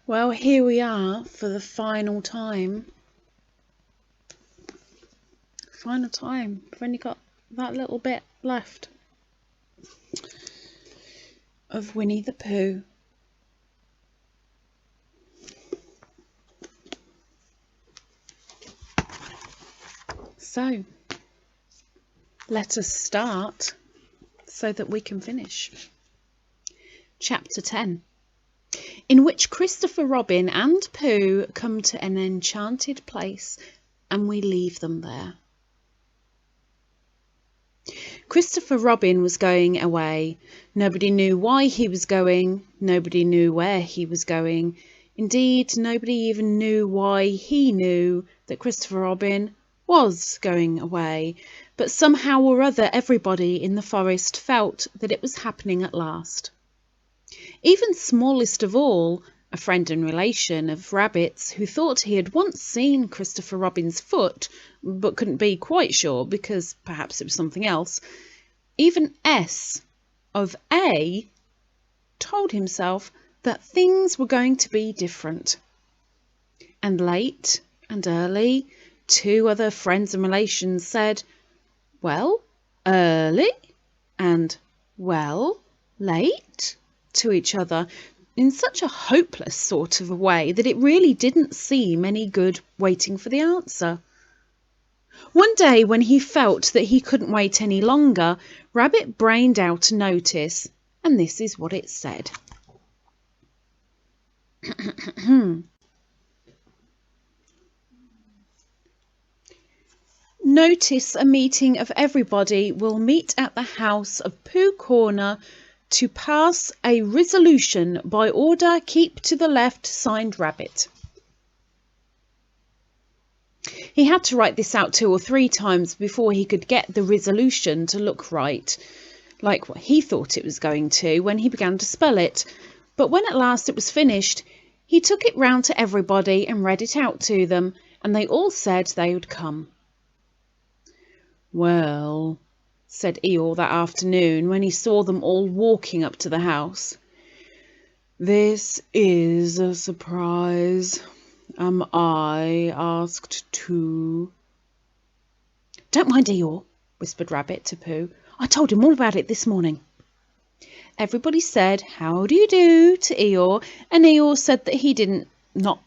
Well, here we are for the final time. Final time. We've only got that little bit left of Winnie the Pooh. So, let us start so that we can finish. Chapter 10, in which Christopher Robin and Pooh come to an enchanted place and we leave them there. Christopher Robin was going away. Nobody knew why he was going. Nobody knew where he was going. Indeed, nobody even knew why he knew that Christopher Robin was going away. But somehow or other, everybody in the forest felt that it was happening at last. Even smallest of all, a friend and relation of Rabbit's, who thought he had once seen Christopher Robin's foot, but couldn't be quite sure because perhaps it was something else. Even S of A told himself that things were going to be different. And late and early, two other friends and relations said, "Well, early," and "Well, late," to each other in such a hopeless sort of a way that it really didn't seem any good waiting for the answer. One day, when he felt that he couldn't wait any longer, Rabbit brained out a notice, and this is what it said. Notice a meeting of everybody will meet at the house of Pooh Corner to pass a resolution by order keep to the left, signed Rabbit. He had to write this out 2 or 3 times before he could get the resolution to look right, like what he thought it was going to when he began to spell it. But when at last it was finished, he took it round to everybody and read it out to them, and they all said they would come. "Well," said Eeyore that afternoon when he saw them all walking up to the house, "this is a surprise. Am I asked too?" "Don't mind Eeyore," whispered Rabbit to Pooh. "I told him all about it this morning." Everybody said "How do you do" to Eeyore, and Eeyore said that he didn't not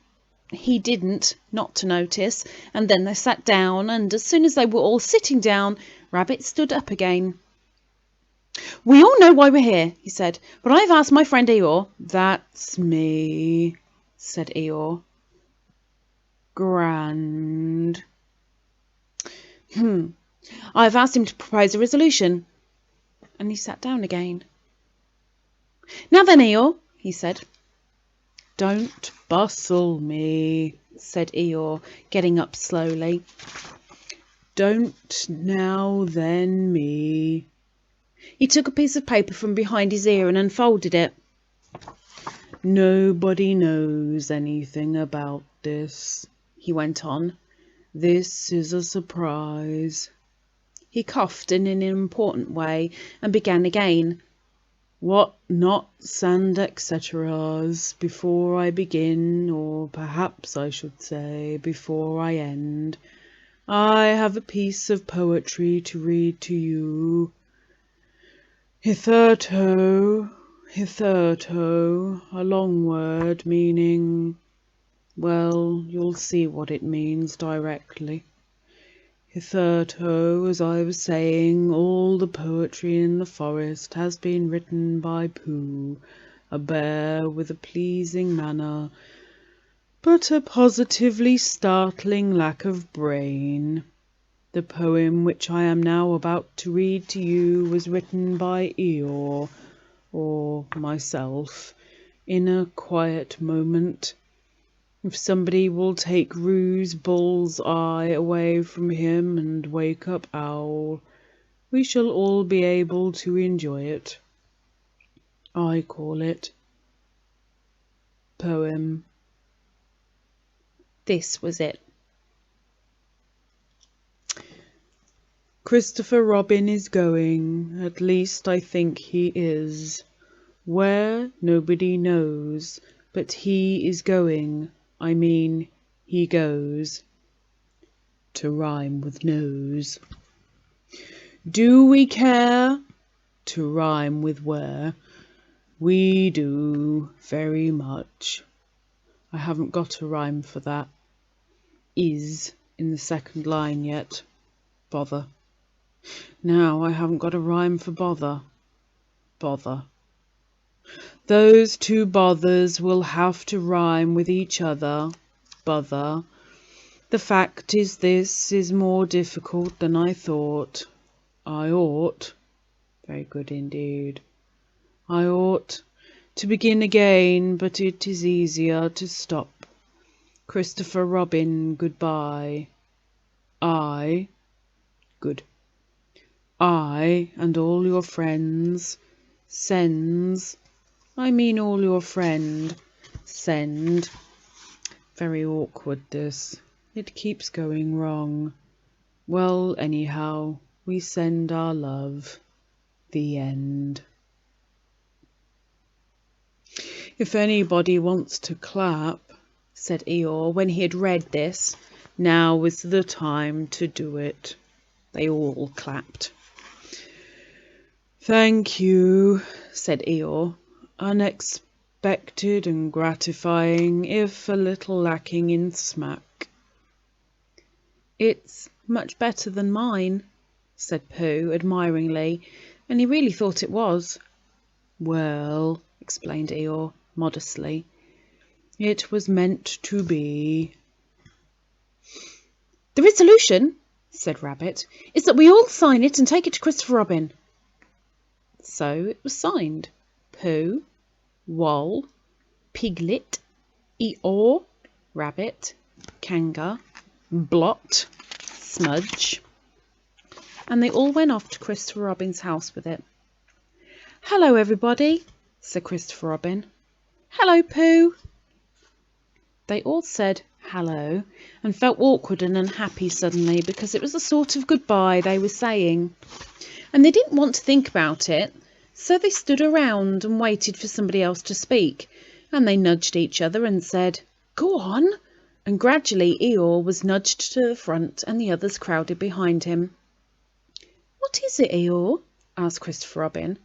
to notice, and then they sat down, and as soon as they were all sitting down, Rabbit stood up again. "We all know why we're here," he said, "but I've asked my friend Eeyore." "That's me," said Eeyore. "Grand. I've asked him to propose a resolution." And he sat down again. "Now then, Eeyore," he said. "Don't bustle me," said Eeyore, getting up slowly. "Don't now then me." He took a piece of paper from behind his ear and unfolded it. "Nobody knows anything about this," he went on. "This is a surprise." He coughed in an important way and began again. "What nots and etceteras before I begin, or perhaps I should say before I end. I have a piece of poetry to read to you. Hitherto, a long word meaning, well, you'll see what it means directly. Hitherto, as I was saying, all the poetry in the forest has been written by Pooh, a bear with a pleasing manner, but a positively startling lack of brain. The poem which I am now about to read to you was written by Eeyore, or myself, in a quiet moment. If somebody will take Ruse Bull's eye away from him and wake up Owl, we shall all be able to enjoy it. I call it poem. This was it. Christopher Robin is going, at least I think he is. Where, nobody knows, but he is going, I mean, he goes, to rhyme with nose. Do we care? To rhyme with where. We do, very much. I haven't got a rhyme for that. Is in the second line yet. Bother. Now I haven't got a rhyme for bother. Bother. Those two bothers will have to rhyme with each other. Bother. The fact is this is more difficult than I thought. I ought. Very good indeed. I ought to begin again, but it is easier to stop. Christopher Robin, goodbye. I. Good. I and all your friends sends. I mean all your friend send. Very awkward this. It keeps going wrong. Well, anyhow, we send our love. The end. If anybody wants to clap, said Eeyore when he had read this, now is the time to do it. They all clapped. Thank you, said Eeyore. Unexpected and gratifying, if a little lacking in smack. It's much better than mine, said Pooh admiringly, and he really thought it was. Well, explained Eeyore modestly, it was meant to be. The resolution, said Rabbit, is that we all sign it and take it to Christopher Robin. So it was signed. Pooh, Wol, Piglet, Eeyore, Rabbit, Kanga, Blot, Smudge, and they all went off to Christopher Robin's house with it. Hello, everybody, said Christopher Robin. Hello, Pooh. They all said hello and felt awkward and unhappy suddenly because it was a sort of goodbye they were saying. And they didn't want to think about it, so they stood around and waited for somebody else to speak, and they nudged each other and said, Go on, and gradually Eeyore was nudged to the front and the others crowded behind him. What is it, Eeyore? asked Christopher Robin.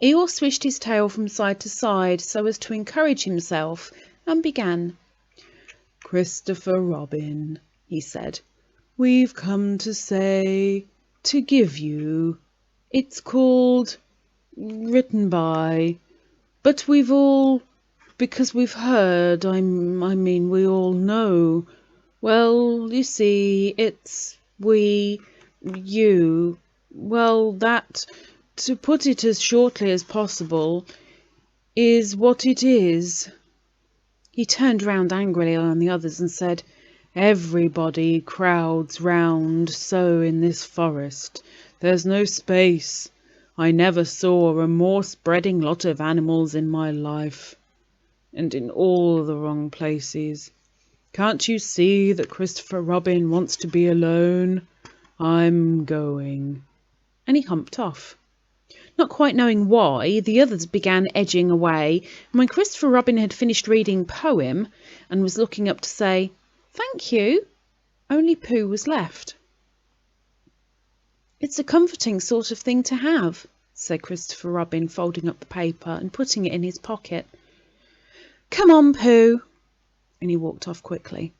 Eeyore swished his tail from side to side so as to encourage himself and began. Christopher Robin, he said, we've come to say, to give you. It's called Written By, but we've all, because we've heard, I mean we all know. Well, you see, it's we, you, well, that, to put it as shortly as possible, is what it is. He turned round angrily on the others and said, Everybody crowds round so in this forest. There's no space. I never saw a more spreading lot of animals in my life, and in all the wrong places. Can't you see that Christopher Robin wants to be alone? I'm going. And he humped off. Not quite knowing why, the others began edging away, and when Christopher Robin had finished reading poem and was looking up to say, Thank you, only Pooh was left. It's a comforting sort of thing to have, said Christopher Robin, folding up the paper and putting it in his pocket. Come on, Pooh, and he walked off quickly.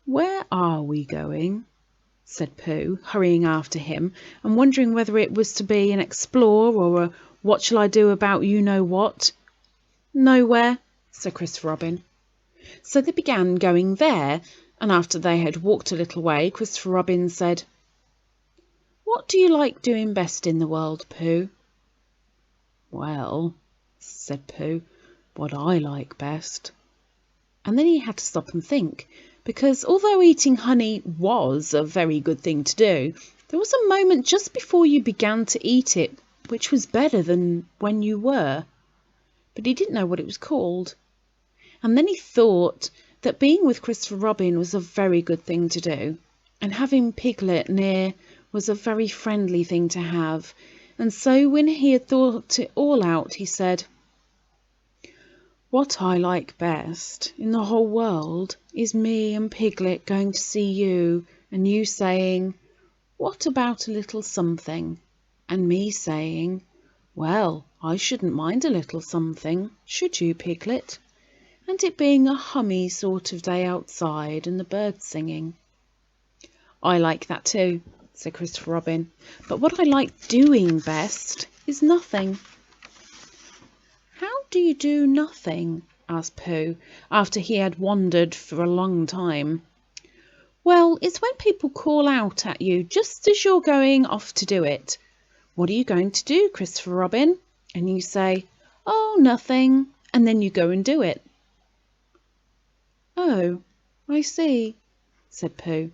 Where are we going? Said Pooh, hurrying after him and wondering whether it was to be an explore or a what shall I do about you-know-what. Nowhere, said Christopher Robin. So they began going there, and after they had walked a little way, Christopher Robin said, What do you like doing best in the world, Pooh? Well, said Pooh, what I like best. And then he had to stop and think, because although eating honey was a very good thing to do, there was a moment just before you began to eat it which was better than when you were. But he didn't know what it was called. And then he thought that being with Christopher Robin was a very good thing to do, and having Piglet near was a very friendly thing to have. And so when he had thought it all out, he said, What I like best in the whole world is me and Piglet going to see you, and you saying, "What about a little something?" And me saying, "Well, I shouldn't mind a little something, should you, Piglet?" And it being a hummy sort of day outside and the birds singing. "I like that too," said Christopher Robin, "but what I like doing best is nothing." "How do you do nothing?" asked Pooh, after he had wandered for a long time. "Well, it's when people call out at you just as you're going off to do it. 'What are you going to do, Christopher Robin?' And you say, 'Oh, nothing,' and then you go and do it." "Oh, I see," said Pooh.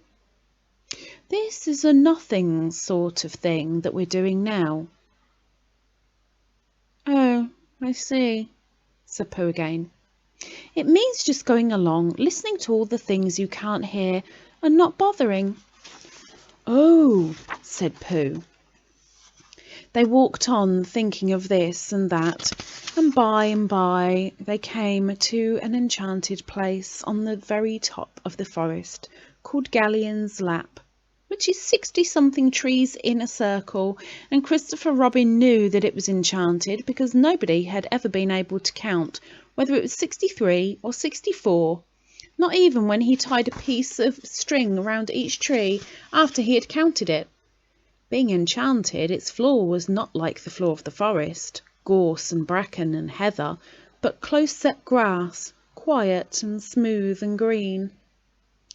"This is a nothing sort of thing that we're doing now." "Oh, I see," said Pooh again. "It means just going along, listening to all the things you can't hear, and not bothering." "Oh," said Pooh. They walked on, thinking of this and that, and by they came to an enchanted place on the very top of the forest, called Galleon's Lap, which is 60-something trees in a circle, and Christopher Robin knew that it was enchanted because nobody had ever been able to count whether it was 63 or 64, not even when he tied a piece of string around each tree after he had counted it. Being enchanted, its floor was not like the floor of the forest, gorse and bracken and heather, but close-set grass, quiet and smooth and green.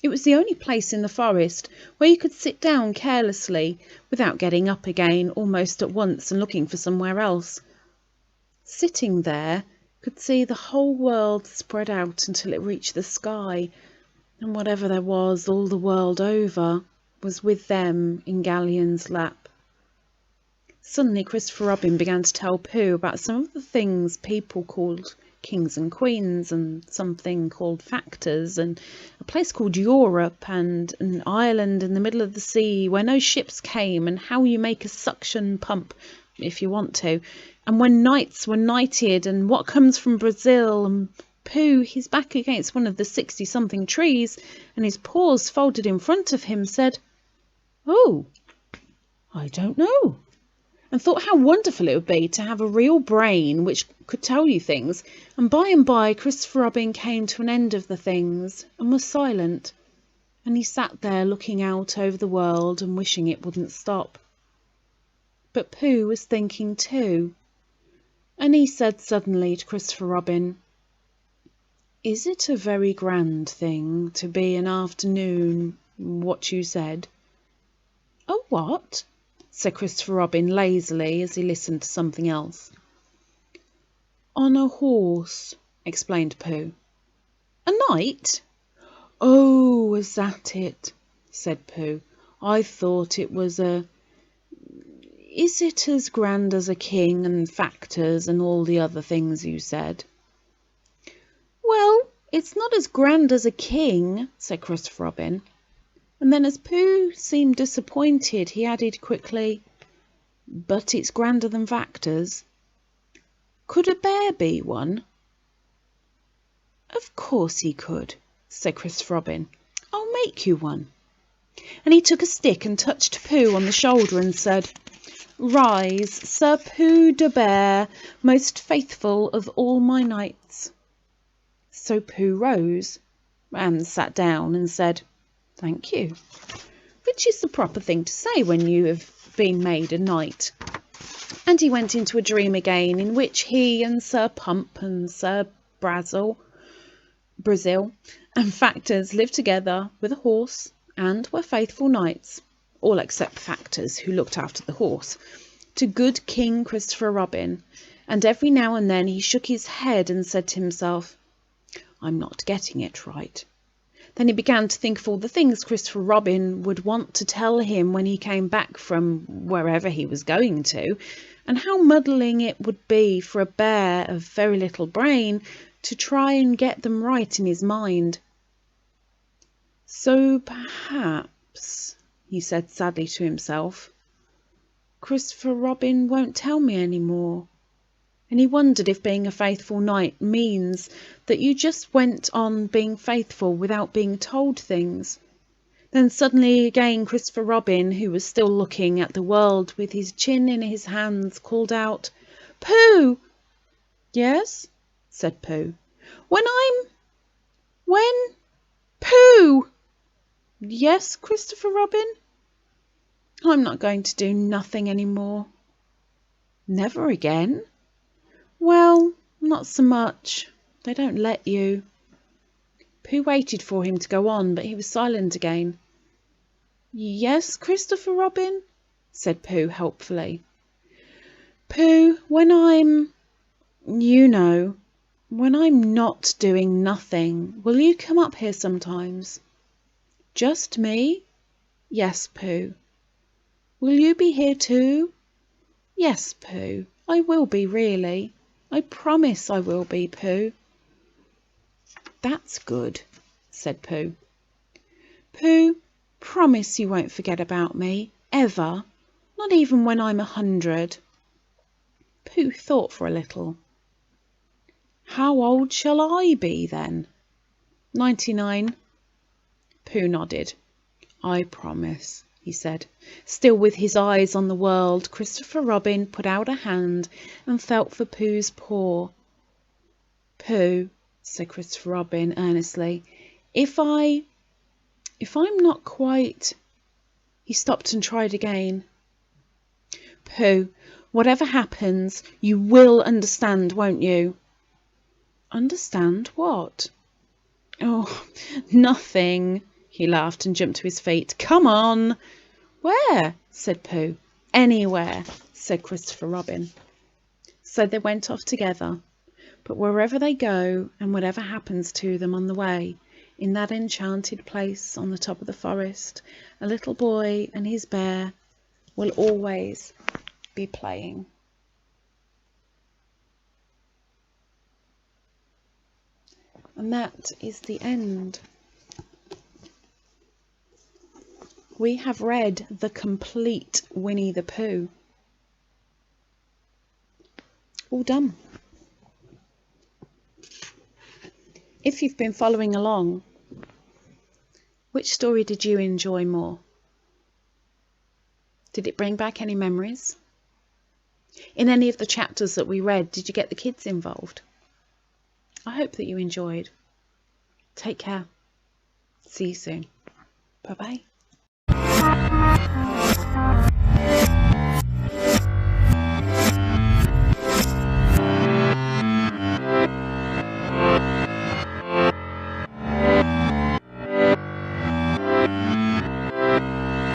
It was the only place in the forest where you could sit down carelessly, without getting up again almost at once and looking for somewhere else. Sitting there, could see the whole world spread out until it reached the sky, and whatever there was all the world over was with them in Galleon's lap. Suddenly Christopher Robin began to tell Pooh about some of the things people called kings and queens, and something called factors, and a place called Europe, and an island in the middle of the sea where no ships came, and how you make a suction pump if you want to, and when knights were knighted, and what comes from Brazil. And Pooh, his back against one of the 60-something trees, and his paws folded in front of him, said, "Oh, I don't know," and thought how wonderful it would be to have a real brain which could tell you things. And by Christopher Robin came to an end of the things and was silent, and he sat there looking out over the world and wishing it wouldn't stop. But Pooh was thinking too, and he said suddenly to Christopher Robin, "Is it a very grand thing to be an afternoon what you said?" "Oh, what?" said Christopher Robin lazily as he listened to something else. "On a horse," explained Pooh. "A knight?" "Oh, was that it?" said Pooh. "I thought it was a... Is it as grand as a king and factors and all the other things you said?" "Well, it's not as grand as a king," said Christopher Robin. And then as Pooh seemed disappointed, he added quickly, "But it's grander than factors. Could a bear be one?" "Of course he could," said Christopher Robin. "I'll make you one." And he took a stick and touched Pooh on the shoulder and said, "Rise, Sir Pooh de Bear, most faithful of all my knights." So Pooh rose and sat down and said, "Thank you," which is the proper thing to say when you have been made a knight. And he went into a dream again, in which he and Sir Pump and Sir Brazil and Factors lived together with a horse and were faithful knights, all except Factors, who looked after the horse, to good King Christopher Robin. And every now and then he shook his head and said to himself, "I'm not getting it right." Then he began to think of all the things Christopher Robin would want to tell him when he came back from wherever he was going to, and how muddling it would be for a bear of very little brain to try and get them right in his mind. "So perhaps," he said sadly to himself, "Christopher Robin won't tell me any more." and he wondered if being a faithful knight means that you just went on being faithful without being told things. Then suddenly again Christopher Robin, who was still looking at the world with his chin in his hands, called out, "Pooh!" "Yes?" said Pooh. When Pooh!" "Yes, Christopher Robin?" "I'm not going to do nothing any more." "Never again?" "Well, not so much. They don't let you." Pooh waited for him to go on, but he was silent again. "Yes, Christopher Robin?" said Pooh helpfully. "Pooh, you know, when I'm not doing nothing, will you come up here sometimes?" "Just me?" "Yes, Pooh." "Will you be here too?" "Yes, Pooh, I will be really. I promise I will be, Pooh." "That's good," said Pooh. "Pooh, promise you won't forget about me, ever, not even when I'm 100. Pooh thought for a little. "How old shall I be then?" 99. Pooh nodded. "I promise," he said. Still with his eyes on the world, Christopher Robin put out a hand and felt for Pooh's paw. "Pooh," said Christopher Robin earnestly, if I'm not quite—" He stopped and tried again. "Pooh, whatever happens, you will understand, won't you?" "Understand what?" "Oh, nothing." He laughed and jumped to his feet. "Come on." "Where?" said Pooh. "Anywhere," said Christopher Robin. So they went off together. But wherever they go, and whatever happens to them on the way, in that enchanted place on the top of the forest, a little boy and his bear will always be playing. And that is the end. We have read the complete Winnie the Pooh. All done. If you've been following along, which story did you enjoy more? Did it bring back any memories? In any of the chapters that we read, did you get the kids involved? I hope that you enjoyed. Take care. See you soon. Bye-bye.